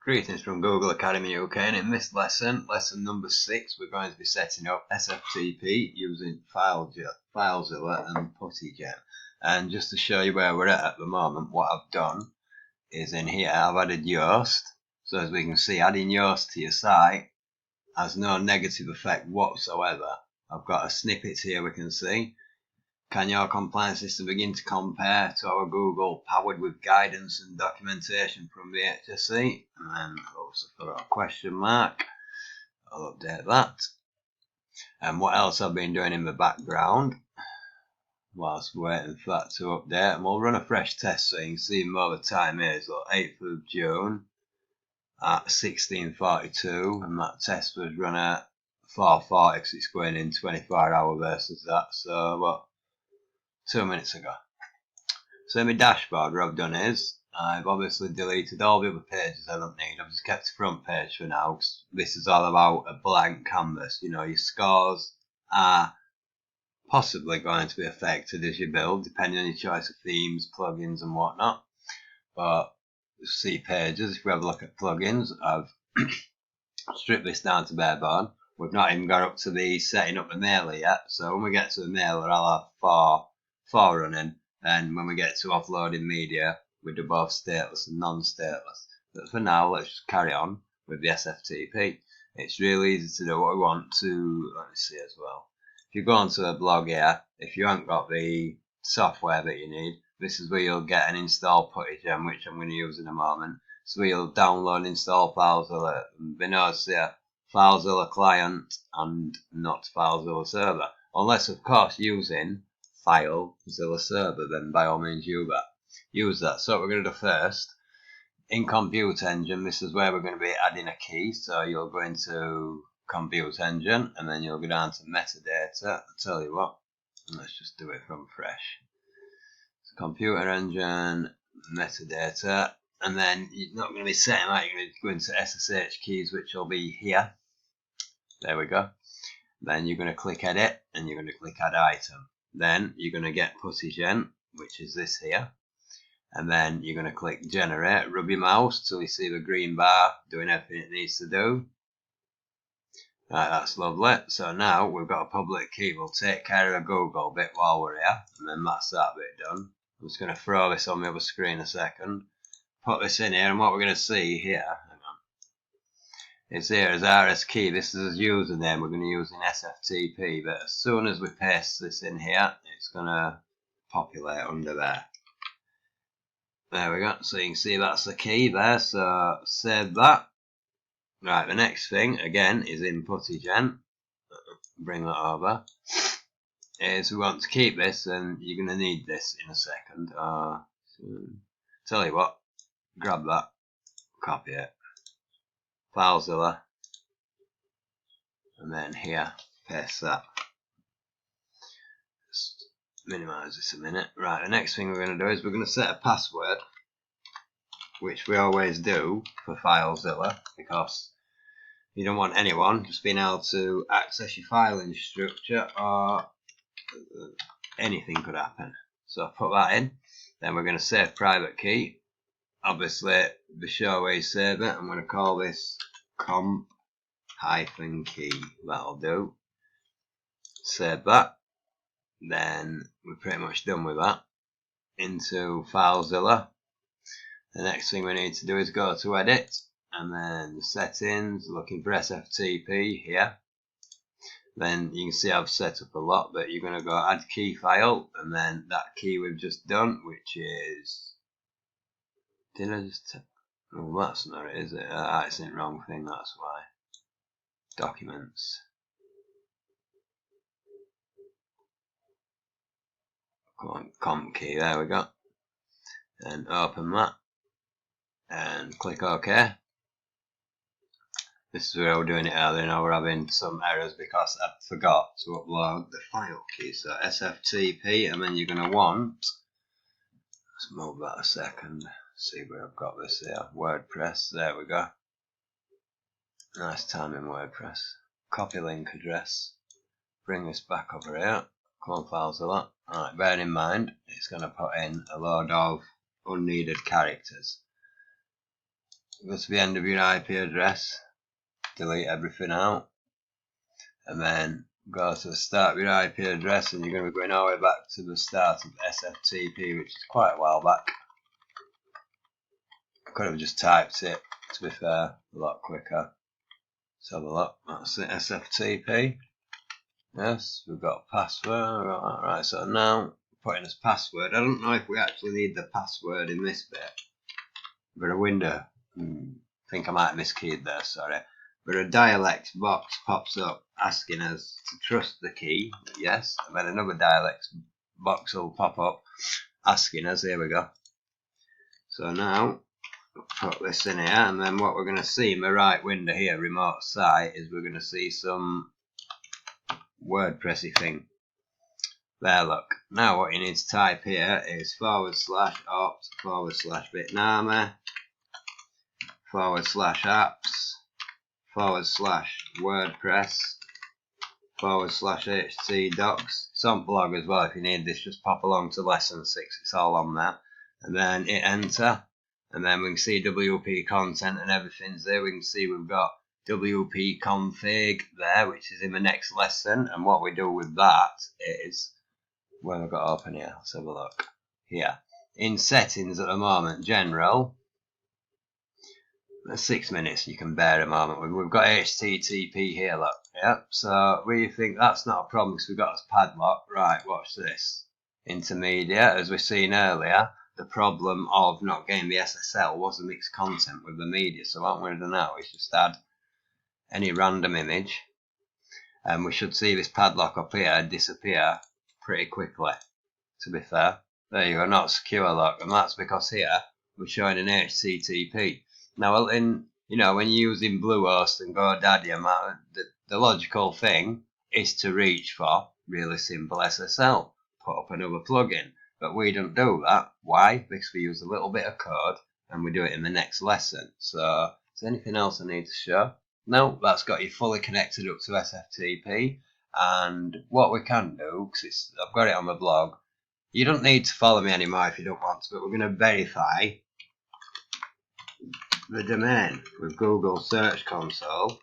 Greetings from Google Academy UK, and in this lesson, lesson number 6, we're going to be setting up SFTP using FileZilla and PuttyGen. And just to show you where we're at the moment, what I've done is in here I've added Yoast. So as we can see, adding Yoast to your site has no negative effect whatsoever. I've got a snippet here we can see. Can your compliance system begin to compare to our Google powered with guidance and documentation from the HSE? And also for a question mark, I'll update that. And what else I've been doing in the background whilst waiting for that to update, and we'll run a fresh test so you can see more the time is 8th of June at 16:42, and that test was run at 4:40 because it's going in 24-hour versus that, so what? 2 minutes ago. So in my dashboard, what I've done is I've obviously deleted all the other pages I don't need. I've just kept the front page for now. This is all about a blank canvas. You know, your scores are possibly going to be affected as you build, depending on your choice of themes, plugins, and whatnot. But see pages. If we have a look at plugins, I've stripped this down to bare bone. We've not even got up to the setting up the mailer yet. So when we get to the mailer, I'll have four running, and when we get to offloading media, we do both stateless and non-stateless. But for now, let's just carry on with the SFTP. It's really easy to do what we want to. Let me see as well. If you go onto a blog here, if you haven't got the software that you need, this is where you'll get an install PuttyGen, which I'm going to use in a moment. So you'll download and install FileZilla. But notice here, FileZilla client and not FileZilla server. Unless, of course, using FileZilla server, then by all means use that. So what we're going to do first, in Compute Engine, this is where we're going to be adding a key. So you'll go into Compute Engine, and then you'll go down to metadata. I'll tell you what, let's just do it from fresh. So Computer Engine, metadata, and then you're not going to be setting that, you're going to go into SSH keys, which will be here. There we go. Then you're going to click Edit, and you're going to click Add Item. Then you're going to get PuttyGen, which is this here, and then you're going to click Generate. Rub your mouse till you see the green bar doing everything it needs to do. Right, that's lovely. So now we've got a public key. We'll take care of the Google bit while we're here, and then that's that bit done. I'm just going to throw this on the other screen a second. Put this in here, and what we're going to see here, is here as RS key. This is his username. We're going to use in SFTP, but as soon as we paste this in here, it's going to populate under there. There we go. So you can see that's the key there. So save that. Right, the next thing again is in PuttyGen. Bring that over. Is we want to keep this, and you're going to need this in a second. Tell you what, grab that, copy it. FileZilla, and then here, paste that. Just minimize this a minute. Right, the next thing we're going to do is we're going to set a password, which we always do for FileZilla, because you don't want anyone just being able to access your filing structure, or anything could happen. So put that in. Then we're going to save private key. Obviously, the show where you save it, I'm going to call this comp-key. That'll do. Save that. Then we're pretty much done with that. Into FileZilla. The next thing we need to do is go to Edit, and then Settings, looking for SFTP here. Then you can see I've set up a lot, but you're going to go Add Key File, and then that key we've just done, which is. Did I just... Oh, that's not it, is it? It's in the wrong thing, that's why. Documents. Come on, comp key, there we go. And open that. And click OK. This is where we're doing it earlier. Now we're having some errors because I forgot to upload the file key. So SFTP, and then you're going to want... Let's move that a second. See where I've got this here. WordPress, there we go. Nice time in WordPress. Copy link address. Bring this back over here. Come on, FileZilla. Alright, bear in mind, it's going to put in a load of unneeded characters. go to the end of your IP address, delete everything out, and then go to the start of your IP address, and you're going to be going all the way back to the start of SFTP, which is quite a while back. I could have just typed it, to be fair, a lot quicker. Let's have a look. That's it, SFTP. Yes, we've got a password. Right, so now put in as password. I don't know if we actually need the password in this bit. But a window, I think I might have miskeyed there, sorry. But a dialect box pops up asking us to trust the key, yes. And then another dialect box will pop up asking us, here we go. So now, put this in here, and then what we're going to see in the right window here, remote site, is we're going to see some WordPressy thing. There, look. Now what you need to type here is /opt/bitnami /apps/WordPress/htdocs. It's on blog as well if you need this, just pop along to lesson 6, it's all on there. And then hit enter, and then we can see WP content and everything's there. We can see we've got WP config there, which is in the next lesson, and what we do with that is, where have I got open here? Let's have a look. Here. In settings at the moment, general, 6 minutes, you can bear a moment. We've got HTTP here, look. Yep, so we think that's not a problem because we've got this padlock. Right, watch this. Intermediate, as we've seen earlier, the problem of not getting the SSL was the mixed content with the media. So what I'm going to do now is just add any random image, and we should see this padlock up here disappear pretty quickly, to be fair. There you go, not secure lock, and that's because here we're showing an HTTP. Now, when you're using Bluehost and GoDaddy, the logical thing is to reach for really simple SSL, put up another plugin, but we don't do that. Why? Because we use a little bit of code, and we do it in the next lesson. So, is there anything else I need to show? No, that's got you fully connected up to SFTP. And what we can do, because I've got it on my blog, you don't need to follow me anymore if you don't want to, but we're going to verify the domain with Google Search Console.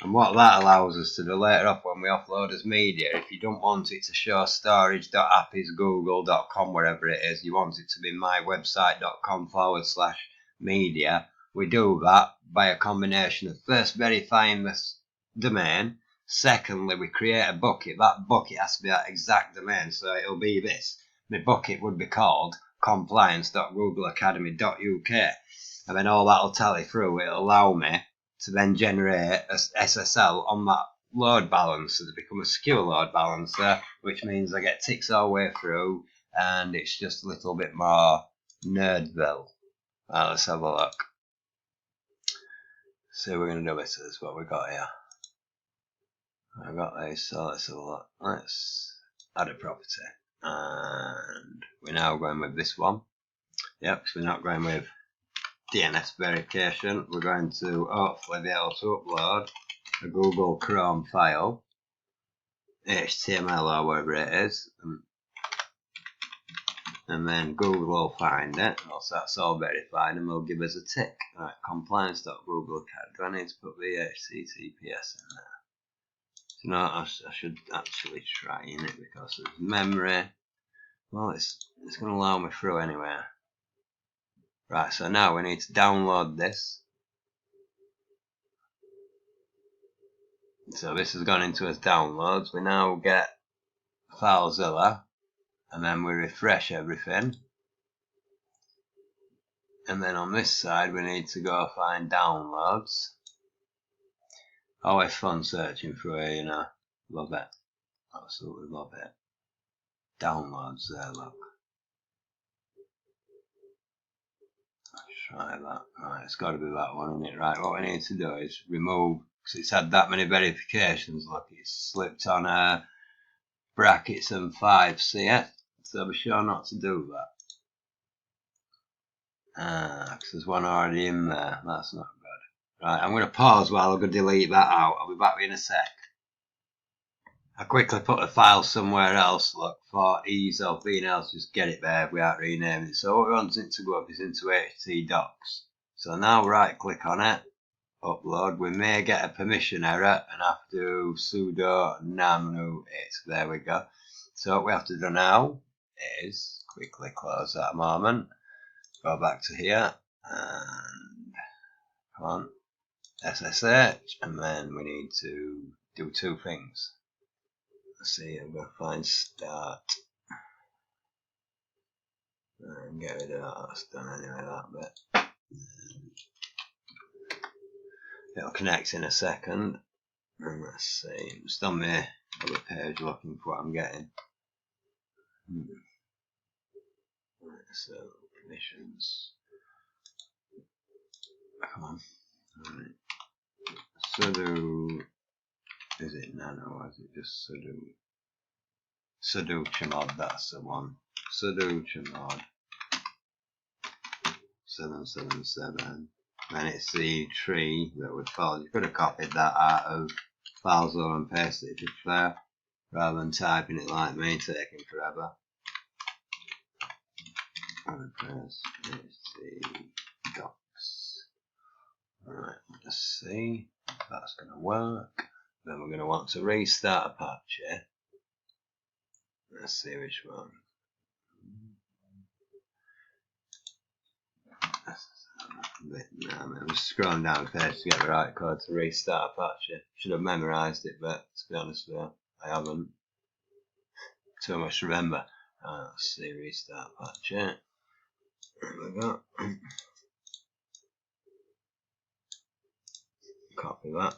And what that allows us to do later on when we upload as media, if you don't want it to show storage.appisgoogle.com, wherever it is, you want it to be mywebsite.com/media, we do that by a combination of first verifying this domain. Secondly, we create a bucket. That bucket has to be that exact domain, so it'll be this. The bucket would be called compliance.googleacademy.uk, and then all that will tally through. It'll allow me to then generate a SSL on that load balancer to become a secure load balancer, which means I get ticks all the way through, and it's just a little bit more nerdville. Right, let's have a look. See what we're going to do with this, what we got here. I got these, so let's have a look. Let's add a property, and we're now going with this one. Yep, because we're not going with DNS verification. We're going to hopefully be able to upload a Google Chrome file, HTML or whatever it is, and then Google will find it. Also, that's all verified, and will give us a tick. Right, compliance.googleacademy. Do I need to put the HTTPS in there? No, I should actually try in it because of memory. Well, it's going to allow me through anyway. Right, so now we need to download this. So this has gone into as downloads. We now get FileZilla, and then we refresh everything. And then on this side, we need to go find downloads. Always fun searching through here, Love it. Absolutely love it. Downloads there, look. Let's try that. Right, it's got to be that one, isn't it? Right, what we need to do is remove, because it's had that many verifications, look, it's slipped on brackets and 5, see it? So be sure not to do that. Because there's one already in there. That's not good. Right, I'm going to pause while I'm going to delete that out. I'll be back in a sec. I quickly put the file somewhere else, look, for ease of being able to just get it there without renaming it. So what we want it to go up is into htdocs. So now right click on it, upload. We may get a permission error and have to sudo nano it. There we go. So what we have to do now is quickly close that a moment, go back to here and come on, SSH, and then we need to do two things. Let's see, I'm going to find start and get rid of that. That's done anyway, that bit. It'll connect in a second. And let's see, I'm just on my other page looking for what I'm getting. Right, so permissions. Come on. Right. Sudo. Is it nano or is it just sudo? Sudo chmod, that's the one. Sudo chmod 777. And it's the tree that would follow. You could have copied that out of FileZilla and pasted it if you prefer, rather than typing it like me, taking forever. And press docs. Alright, let's see if that's going to work. Then we're going to want to restart Apache. Let's see which one. I'm just scrolling down the page to get the right code to restart Apache. Should have memorized it, but to be honest with you, I haven't. Too much to remember. Let's see, restart Apache. There we go. Copy that.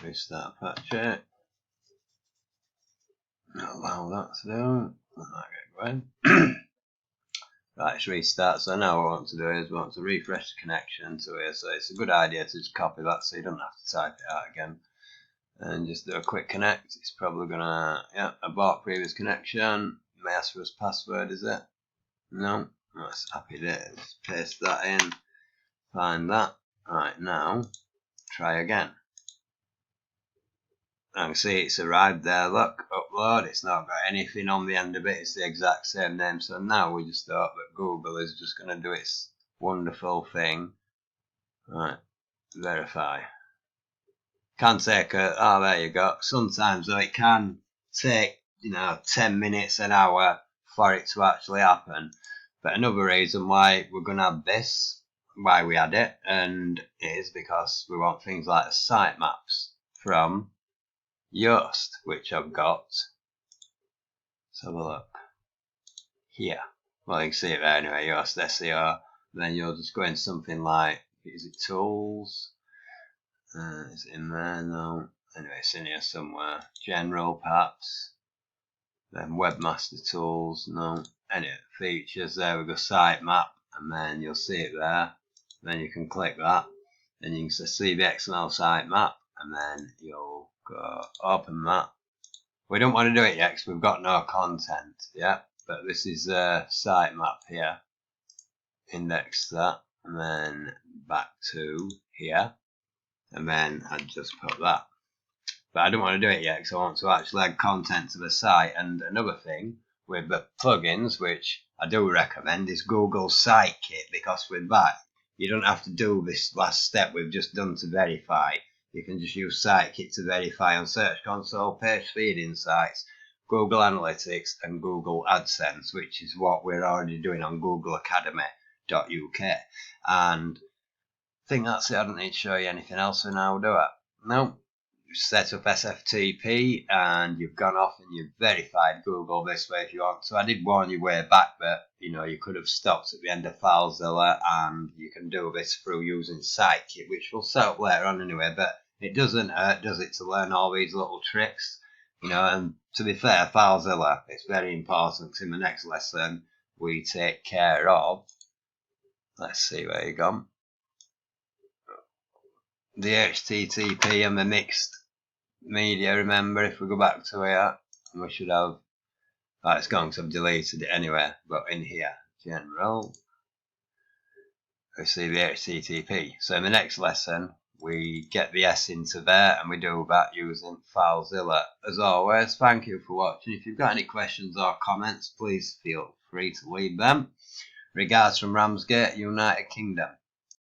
Restart Apache. Allow that to do. Right, get going. Right, it's restart. So now what we want to do is we want to refresh the connection to here. So it's a good idea to just copy that so you don't have to type it out again. And just do a quick connect. It's probably gonna, yeah, abort previous connection. May ask for his password, is it? No, that's happy days. Paste that in. Find that. Right, now try again. I can see it's arrived there. Look, upload. It's not got anything on the end of it. It's the exact same name. So now we just thought that Google is just going to do its wonderful thing. Right, verify. Can take oh, there you go. Sometimes though it can take 10 minutes, an hour for it to actually happen. But another reason why we're going to have this, why we had it, and it is because we want things like the sitemaps from Yoast, which I've got. Let's have a look here. Well, you can see it there anyway, Yoast SEO. Then you'll just go into something like, is it tools? Is it in there? No. Anyway, it's in here somewhere. General, perhaps. Then Webmaster Tools. No. Anyway, features. There we go. Sitemap, and then you'll see it there. Then you can click that, and you can see the XML sitemap, and then you'll go open that. We don't want to do it yet because we've got no content. Yeah, but this is a sitemap here. Index that, and then back to here. And then I'd just put that. But I don't want to do it yet because I want to actually add content to the site. And another thing with the plugins, which I do recommend, is Google Site Kit, because with that, you don't have to do this last step we've just done to verify. You can just use Site Kit to verify on Search Console, page speed insights, Google Analytics, and Google AdSense, which is what we're already doing on googleacademy.uk. And I think that's it. I don't need to show you anything else for now, do I? No. You set up SFTP and you've gone off and you've verified Google this way if you want. So I did warn you way back that you could have stopped at the end of FileZilla, and you can do this through using SiteKit, which we'll set up later on anyway. But it doesn't hurt, does it, to learn all these little tricks? And to be fair, FileZilla, it's very important because in the next lesson we take care of. Let's see where you gone. The HTTP and the mixed media. Remember, if we go back to here, we should have, it's gone because I've deleted it anyway, but in here, general, we see the HTTP. So in the next lesson, we get the S into there, and we do that using FileZilla. As always, thank you for watching. If you've got any questions or comments, please feel free to leave them. Regards from Ramsgate, United Kingdom.